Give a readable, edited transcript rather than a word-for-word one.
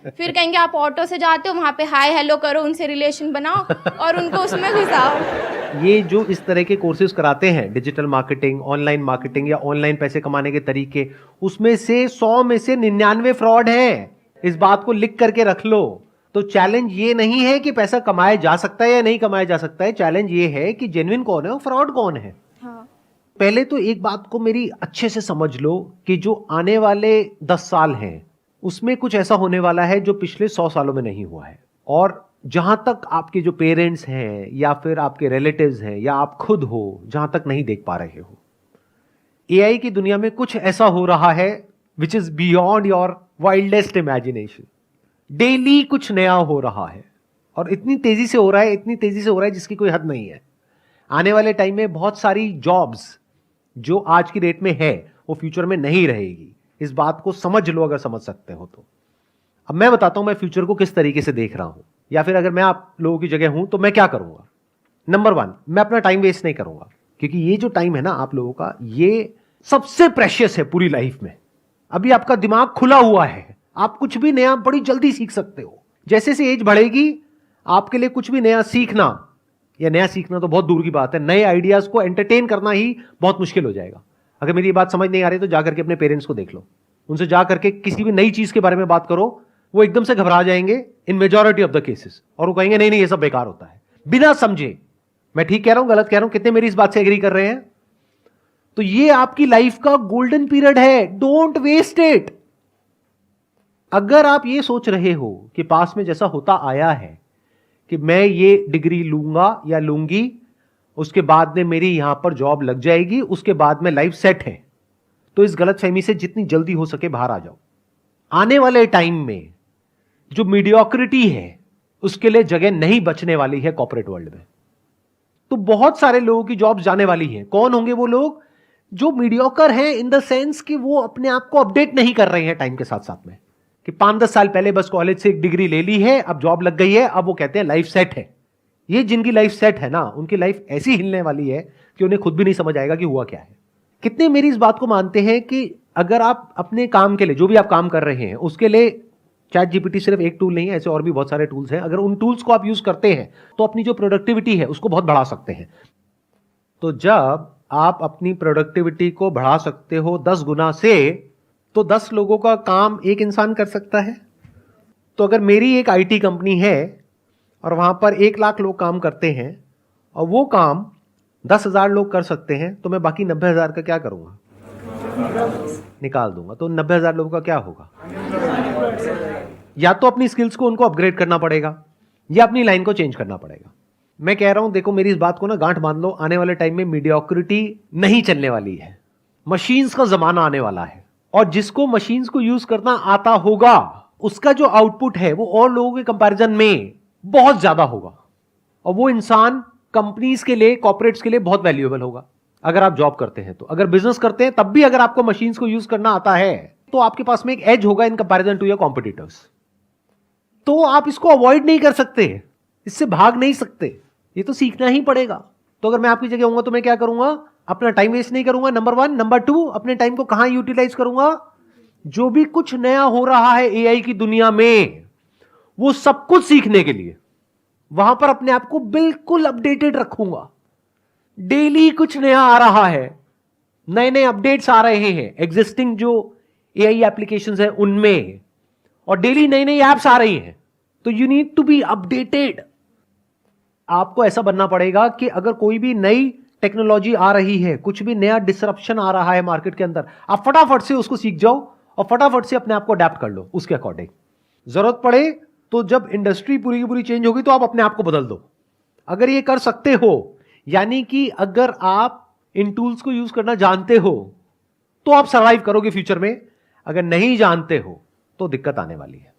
फिर कहेंगे आप ऑटो से जाते हो, वहाँ पे हाय हेलो करो, उनसे रिलेशन बनाओ और उनको उसमें घुसाओ। ये जो इस तरह के कोर्सेज कराते हैं, डिजिटल मार्केटिंग, ऑनलाइन मार्केटिंग या ऑनलाइन पैसे कमाने के तरीके, उसमें से 100 में से 99 फ्रॉड है। इस बात को लिख करके रख लो। तो चैलेंज ये नहीं है कि पैसा कमाया जा सकता है या नहीं कमाया जा सकता है, चैलेंज ये है कि जेन्युइन कौन है और फ्रॉड कौन है। हाँ। पहले तो एक बात को मेरी अच्छे से समझ लो कि जो आने वाले 10 साल हैं उसमें कुछ ऐसा होने वाला है जो पिछले 100 सालों में नहीं हुआ है। और जहां तक आपके जो पेरेंट्स हैं या फिर आपके रिलेटिव्स हैं या आप खुद हो, जहां तक नहीं देख पा रहे हो, एआई की दुनिया में कुछ ऐसा हो रहा है which is beyond your wildest imagination. Daily कुछ नया हो रहा है और इतनी तेजी से हो रहा है, इतनी तेजी से हो रहा है जिसकी कोई हद नहीं है। आने वाले टाइम में बहुत सारी जॉब्स जो आज की डेट में है वो फ्यूचर में नहीं रहेगी। इस बात को समझ लो अगर समझ सकते हो तो। अब मैं बताता हूं मैं फ्यूचर को किस तरीके से देख रहा हूं, या फिर अगर मैं आप लोगों की जगह हूं तो मैं क्या करूंगा। नंबर 1, मैं अपना टाइम वेस्ट नहीं करूंगा, क्योंकि ये जो टाइम है ना आप लोगों का, ये सबसे प्रेशियस है पूरी लाइफ में। अभी आपका दिमाग खुला हुआ है, आप कुछ भी नया बड़ी जल्दी सीख सकते हो। जैसे जैसे एज बढ़ेगी आपके लिए कुछ भी नया सीखना, या नया सीखना तो बहुत दूर की बात है, नए आइडियाज को एंटरटेन करना ही बहुत मुश्किल हो जाएगा। अगर मेरी ये बात समझ नहीं आ रही तो जाकर के अपने पेरेंट्स को देख लो, उनसे जाकर के किसी भी नई चीज के बारे में बात करो, वो एकदम से घबरा जाएंगे इन मेजॉरिटी ऑफ द केसेस, और वो कहेंगे नहीं नहीं ये सब बेकार होता है, बिना समझे। मैं ठीक कह रहा हूं गलत कह रहा हूं, कितने मेरी इस बात से एग्री कर रहे हैं? तो ये आपकी लाइफ का गोल्डन पीरियड है, डोंट वेस्ट इट। अगर आप ये सोच रहे हो कि पास में जैसा होता आया है कि मैं ये डिग्री लूंगा या लूंगी, उसके बाद में मेरी यहां पर जॉब लग जाएगी, उसके बाद में लाइफ सेट है, तो इस गलतफहमी से जितनी जल्दी हो सके बाहर आ जाओ। आने वाले टाइम में जो मीडियोक्रिटी है उसके लिए जगह नहीं बचने वाली है कॉर्पोरेट वर्ल्ड में। तो बहुत सारे लोगों की जॉब जाने वाली है। कौन होंगे वो लोग? जो मीडियोकर हैं इन द सेंस कि वो अपने आप को अपडेट नहीं कर रहे हैं टाइम के साथ साथ में, कि 5-10 साल पहले बस कॉलेज से एक डिग्री ले ली है, अब जॉब लग गई है, अब वो कहते हैं लाइफ सेट है। ये जिनकी लाइफ सेट है ना, उनकी लाइफ ऐसी हिलने वाली है कि उन्हें खुद भी नहीं समझ आएगा कि हुआ क्या है। कितने मेरी इस बात को मानते हैं कि अगर आप अपने काम के लिए, जो भी आप काम कर रहे हैं उसके लिए, चैट जीपीटी सिर्फ एक टूल नहीं है, ऐसे और भी बहुत सारे टूल्स हैं, अगर उन टूल्स को आप यूज करते हैं तो अपनी जो प्रोडक्टिविटी है उसको बहुत बढ़ा सकते हैं। तो जब आप अपनी प्रोडक्टिविटी को बढ़ा सकते हो 10 गुना से, तो 10 लोगों का काम एक इंसान कर सकता है। तो अगर मेरी एक आईटी कंपनी है और वहां पर 1 लाख लोग काम करते हैं और वो काम 10,000 लोग कर सकते हैं, तो मैं बाकी 90,000 का क्या करूंगा? निकाल दूंगा। तो 90,000 लोगों का क्या होगा? या तो अपनी स्किल्स को उनको अपग्रेड करना पड़ेगा या अपनी लाइन को चेंज करना पड़ेगा। मैं कह रहा हूं, देखो मेरी इस बात को ना गांठ बांध लो, आने वाले टाइम में मीडियोक्रिटी नहीं चलने वाली है, मशीन्स का जमाना आने वाला है। और जिसको मशीन्स को यूज करना आता होगा उसका जो आउटपुट है वो और लोगों के कंपैरिजन में बहुत ज्यादा होगा, और वो इंसान कंपनीज के लिए, कॉर्पोरेट्स के लिए बहुत वैल्यूएबल होगा। अगर आप जॉब करते हैं तो, अगर बिजनेस करते हैं तब भी अगर आपको मशीन्स को यूज करना आता है तो आपके पास में एक एज होगा in comparison to your competitors. तो आप इसको अवॉइड नहीं कर सकते, इससे भाग नहीं सकते, ये तो सीखना ही पड़ेगा। तो अगर मैं आपकी जगह होऊंगा तो मैं क्या करूंगा? अपना टाइम वेस्ट नहीं करूंगा, नंबर 1। नंबर 2, अपने टाइम को कहां यूटिलाइज करूंगा? जो भी कुछ नया हो रहा है एआई की दुनिया में, वो सब कुछ सीखने के लिए वहां पर अपने आप को बिल्कुल अपडेटेड रखूंगा। डेली कुछ नया आ रहा है, नए नए अपडेट्स आ रहे हैं एग्जिस्टिंग जो एआई एप्लीकेशंस है उनमें, और डेली नई नई एप्स आ रही हैं। तो you need to be updated. आपको ऐसा बनना पड़ेगा कि अगर कोई भी नई टेक्नोलॉजी आ रही है, कुछ भी नया डिसरप्शन आ रहा है मार्केट के अंदर, आप फटाफट से उसको सीख जाओ और फटाफट से अपने आप को अडेप्ट कर लो उसके अकॉर्डिंग। जरूरत पड़े तो जब इंडस्ट्री पूरी की पूरी चेंज होगी तो आप अपने आप को बदल दो। अगर ये कर सकते हो, यानी कि अगर आप इन टूल्स को यूज करना जानते हो तो आप सर्वाइव करोगे फ्यूचर में। अगर नहीं जानते हो तो दिक्कत आने वाली है।